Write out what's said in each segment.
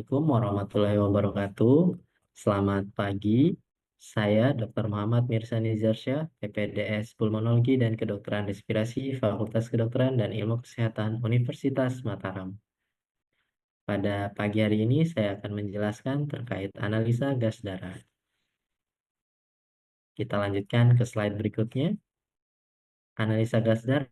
Assalamualaikum warahmatullahi wabarakatuh. Selamat pagi. Saya Dr. Muhammad Mirsani Zarsya, PPDS Pulmonologi dan Kedokteran Respirasi, Fakultas Kedokteran dan Ilmu Kesehatan Universitas Mataram. Pada pagi hari ini saya akan menjelaskan terkait analisa gas darah. Kita lanjutkan ke slide berikutnya. Analisa gas darah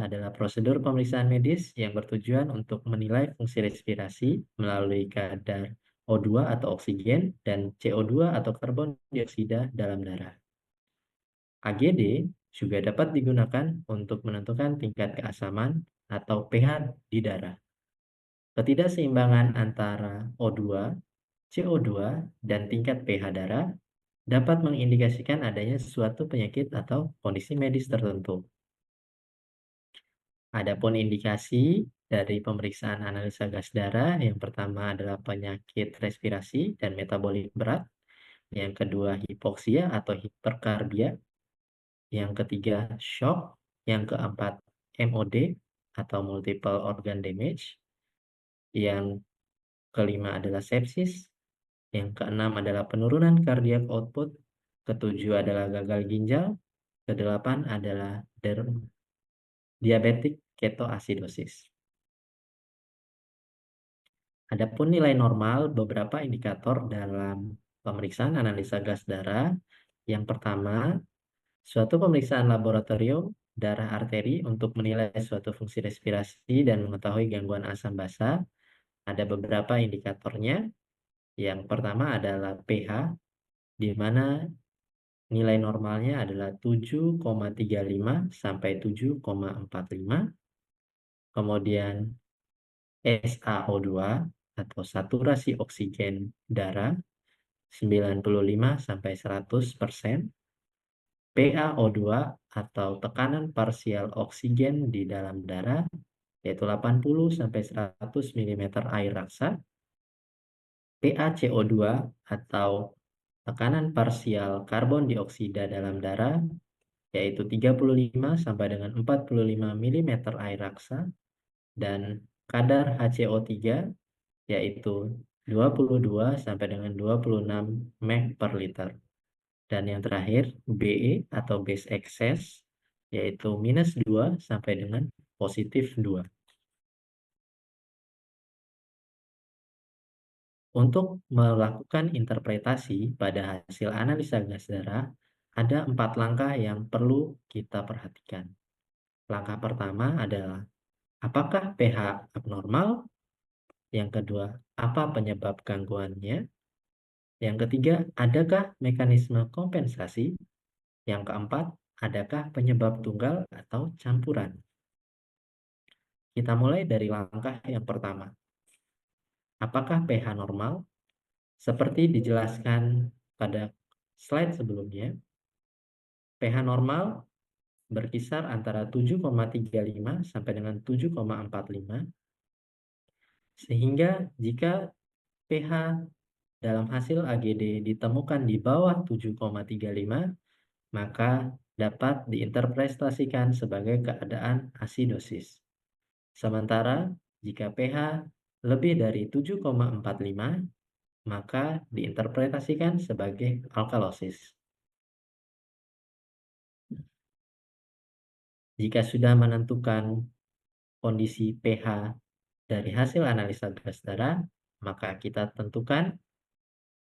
adalah prosedur pemeriksaan medis yang bertujuan untuk menilai fungsi respirasi melalui kadar O2 atau oksigen dan CO2 atau karbon dioksida dalam darah. AGD juga dapat digunakan untuk menentukan tingkat keasaman atau pH di darah. Ketidakseimbangan antara O2, CO2, dan tingkat pH darah dapat mengindikasikan adanya suatu penyakit atau kondisi medis tertentu. Adapun indikasi dari pemeriksaan analisa gas darah, yang pertama adalah penyakit respirasi dan metabolik berat, yang kedua hipoksia atau hiperkarbia, yang ketiga shock, yang keempat MOD atau multiple organ damage, yang kelima adalah sepsis, yang keenam adalah penurunan cardiac output, ketujuh adalah gagal ginjal, kedelapan adalah diabetic ketoasidosis. Adapun nilai normal beberapa indikator dalam pemeriksaan analisa gas darah. Yang pertama, suatu pemeriksaan laboratorium darah arteri untuk menilai suatu fungsi respirasi dan mengetahui gangguan asam basa. Ada beberapa indikatornya. Yang pertama adalah pH, di mana nilai normalnya adalah 7,35 sampai 7,45. Kemudian SaO2 atau saturasi oksigen darah 95 sampai 100%, PaO2 atau tekanan parsial oksigen di dalam darah yaitu 80 sampai 100 mm air raksa, PaCO2 atau tekanan parsial karbon dioksida dalam darah yaitu 35 sampai dengan 45 mm air raksa, dan kadar HCO3 yaitu 22 sampai dengan 26 mg per liter. Dan yang terakhir BE atau base excess yaitu -2 sampai dengan +2. Untuk melakukan interpretasi pada hasil analisa gas darah, ada 4 langkah yang perlu kita perhatikan. Langkah pertama adalah apakah pH abnormal? Yang kedua, apa penyebab gangguannya? Yang ketiga, adakah mekanisme kompensasi? Yang keempat, adakah penyebab tunggal atau campuran? Kita mulai dari langkah yang pertama. Apakah pH normal? Seperti dijelaskan pada slide sebelumnya, pH normal berkisar antara 7,35 sampai dengan 7,45. Sehingga jika pH dalam hasil AGD ditemukan di bawah 7,35, maka dapat diinterpretasikan sebagai keadaan asidosis. Sementara jika pH lebih dari 7,45, maka diinterpretasikan sebagai alkalosis. Jika sudah menentukan kondisi pH dari hasil analisa gas darah, maka kita tentukan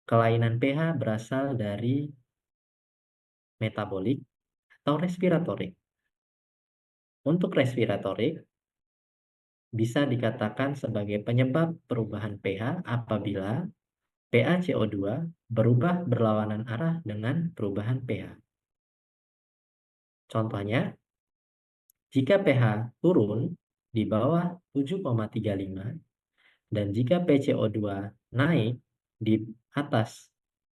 kelainan pH berasal dari metabolik atau respiratorik. Untuk respiratorik, bisa dikatakan sebagai penyebab perubahan pH apabila PaCO2 berubah berlawanan arah dengan perubahan pH. Contohnya, jika pH turun di bawah 7,35 dan jika PCO2 naik di atas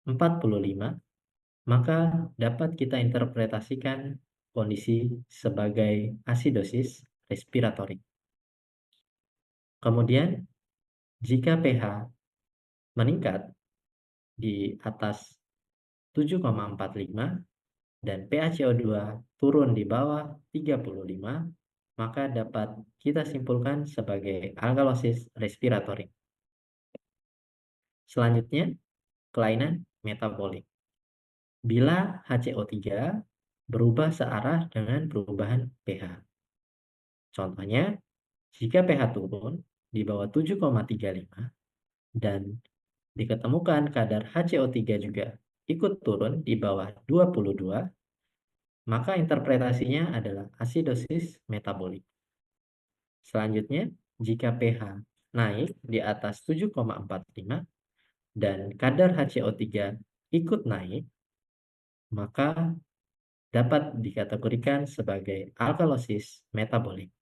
45, maka dapat kita interpretasikan kondisi sebagai asidosis respiratorik. Kemudian, jika pH meningkat di atas 7,45 dan PaCO2 turun di bawah 35, maka dapat kita simpulkan sebagai alkalosis respiratorik. Selanjutnya, kelainan metabolik. Bila HCO3 berubah searah dengan perubahan pH. Contohnya, jika pH turun di bawah 7,35 dan diketemukan kadar HCO3 juga ikut turun di bawah 22, maka interpretasinya adalah asidosis metabolik. Selanjutnya, jika pH naik di atas 7,45 dan kadar HCO3 ikut naik, maka dapat dikategorikan sebagai alkalosis metabolik.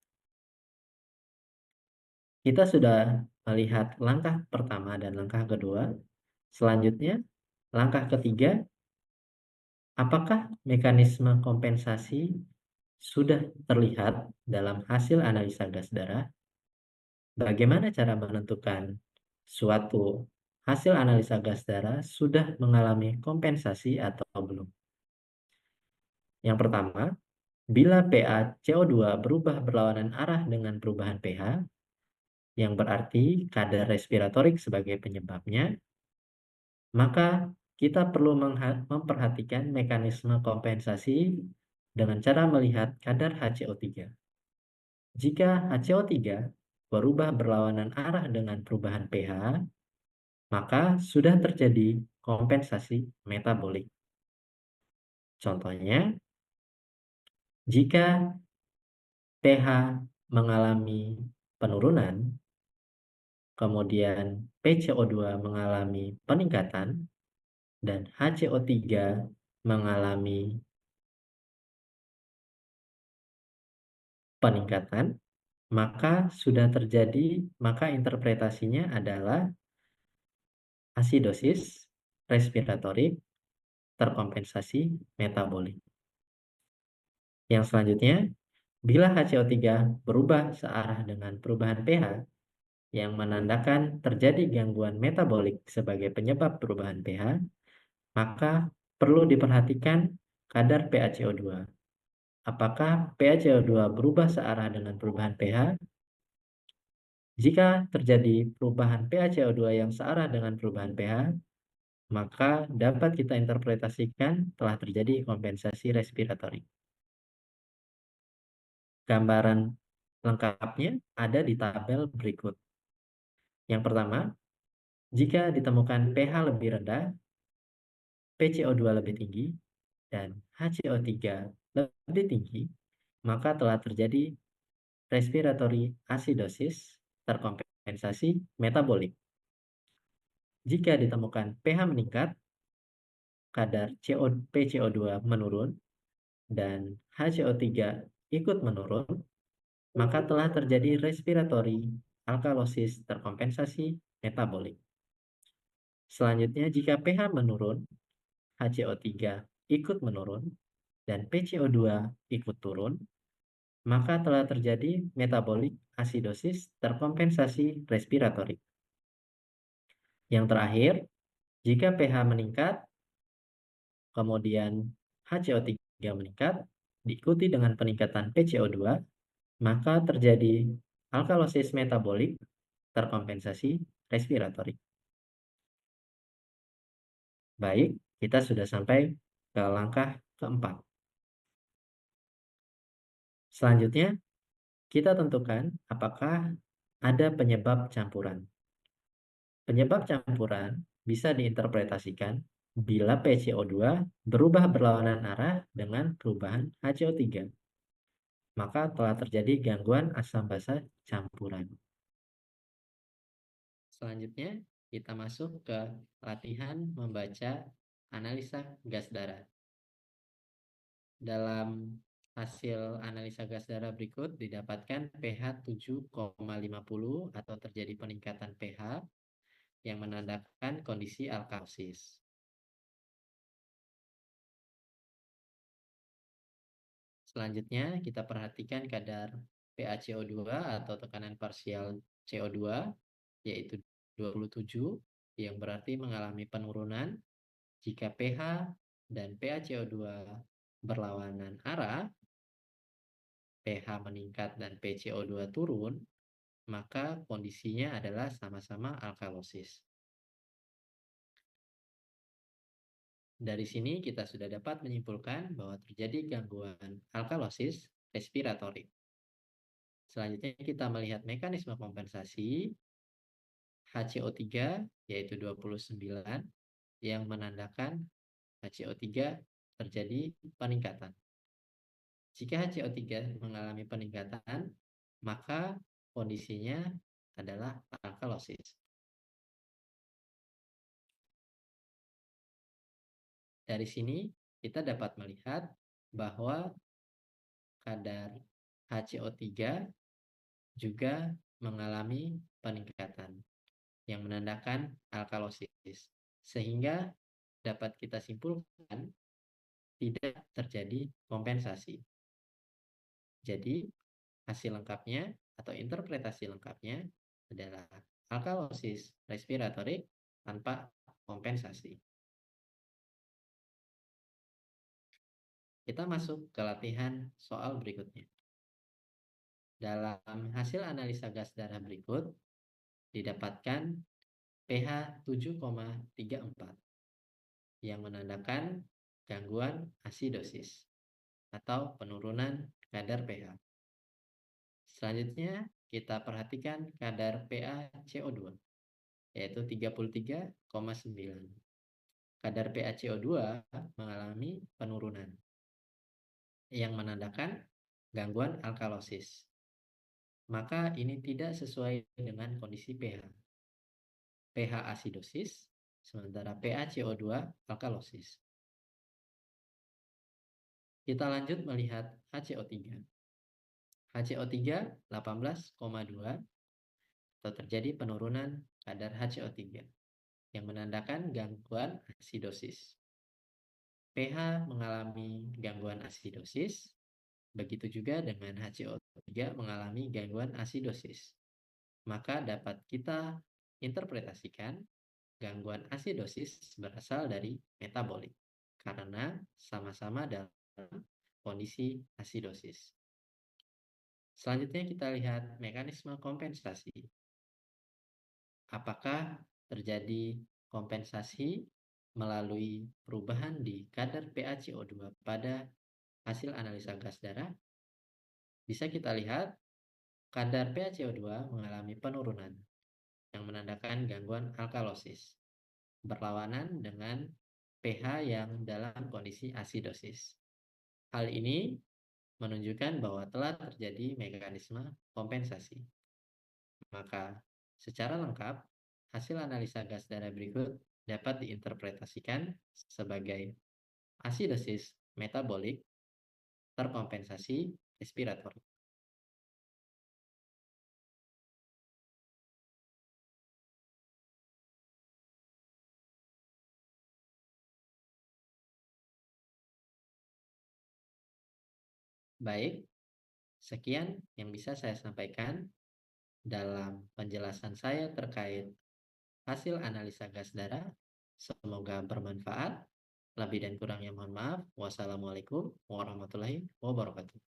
Kita sudah melihat langkah pertama dan langkah kedua. Selanjutnya, langkah ketiga, apakah mekanisme kompensasi sudah terlihat dalam hasil analisa gas darah? Bagaimana cara menentukan suatu hasil analisa gas darah sudah mengalami kompensasi atau belum? Yang pertama, bila pH CO2 berubah berlawanan arah dengan perubahan pH, yang berarti kadar respiratorik sebagai penyebabnya, maka kita perlu memperhatikan mekanisme kompensasi dengan cara melihat kadar HCO3. Jika HCO3 berubah berlawanan arah dengan perubahan pH, maka sudah terjadi kompensasi metabolik. Contohnya, jika pH mengalami penurunan, kemudian PCO2 mengalami peningkatan, dan HCO3 mengalami peningkatan, maka interpretasinya adalah asidosis respiratorik terkompensasi metabolik. Yang selanjutnya, bila HCO3 berubah searah dengan perubahan pH yang menandakan terjadi gangguan metabolik sebagai penyebab perubahan pH, maka perlu diperhatikan kadar PaCO2. Apakah PaCO2 berubah searah dengan perubahan pH? Jika terjadi perubahan PaCO2 yang searah dengan perubahan pH, maka dapat kita interpretasikan telah terjadi kompensasi respiratori. Gambaran lengkapnya ada di tabel berikut. Yang pertama, jika ditemukan pH lebih rendah, PCO2 lebih tinggi, dan HCO3 lebih tinggi, maka telah terjadi respiratory acidosis terkompensasi metabolik. Jika ditemukan pH meningkat, kadar PCO2 menurun, dan HCO3 ikut menurun, maka telah terjadi respiratory alkalosis terkompensasi metabolik. Selanjutnya, jika pH menurun, HCO3 ikut menurun, dan PCO2 ikut turun, maka telah terjadi metabolic acidosis terkompensasi respiratory. Yang terakhir, jika pH meningkat, kemudian HCO3 meningkat, diikuti dengan peningkatan PCO2, maka terjadi alkalosis metabolik terkompensasi respiratory. Baik, kita sudah sampai ke langkah keempat. Selanjutnya, kita tentukan apakah ada penyebab campuran. Penyebab campuran bisa diinterpretasikan bila PCO2 berubah berlawanan arah dengan perubahan HCO3. Maka telah terjadi gangguan asam basa campuran. Selanjutnya, kita masuk ke latihan membaca analisa gas darah. Dalam hasil analisa gas darah berikut didapatkan pH 7,50 atau terjadi peningkatan pH yang menandakan kondisi alkalosis. Selanjutnya kita perhatikan kadar PaCO2 atau tekanan parsial CO2 yaitu 27 yang berarti mengalami penurunan jika pH dan PaCO2 berlawanan arah, pH meningkat dan PCO2 turun, maka kondisinya adalah sama-sama alkalosis. Dari sini kita sudah dapat menyimpulkan bahwa terjadi gangguan alkalosis respiratorik. Selanjutnya kita melihat mekanisme kompensasi HCO3 yaitu 29 yang menandakan HCO3 terjadi peningkatan. Jika HCO3 mengalami peningkatan, maka kondisinya adalah alkalosis. Dari sini kita dapat melihat bahwa kadar HCO3 juga mengalami peningkatan yang menandakan alkalosis, sehingga dapat kita simpulkan tidak terjadi kompensasi. Jadi, hasil lengkapnya atau interpretasi lengkapnya adalah alkalosis respiratorik tanpa kompensasi. Kita masuk ke latihan soal berikutnya. Dalam hasil analisa gas darah berikut, didapatkan pH 7,34 yang menandakan gangguan asidosis atau penurunan kadar pH. Selanjutnya, kita perhatikan kadar PaCO2, yaitu 33,9. Kadar PaCO2 mengalami penurunan, yang menandakan gangguan alkalosis. Maka ini tidak sesuai dengan kondisi pH. pH asidosis, sementara PaCO2 alkalosis. Kita lanjut melihat HCO3. HCO3 18,2 atau terjadi penurunan kadar HCO3 yang menandakan gangguan asidosis. pH mengalami gangguan asidosis, begitu juga dengan HCO3 mengalami gangguan asidosis. Maka dapat kita interpretasikan gangguan asidosis berasal dari metabolik karena sama-sama dalam kondisi asidosis. Selanjutnya kita lihat mekanisme kompensasi. Apakah terjadi kompensasi melalui perubahan di kadar PaCO2 pada hasil analisa gas darah? Bisa kita lihat kadar PaCO2 mengalami penurunan yang menandakan gangguan alkalosis, berlawanan dengan pH yang dalam kondisi asidosis. Hal ini menunjukkan bahwa telah terjadi mekanisme kompensasi. Maka, secara lengkap, hasil analisa gas darah berikut dapat diinterpretasikan sebagai asidosis metabolik terkompensasi respiratorik. Baik, sekian yang bisa saya sampaikan dalam penjelasan saya terkait hasil analisa gas darah. Semoga bermanfaat. Lebih dan kurangnya mohon maaf. Wassalamualaikum warahmatullahi wabarakatuh.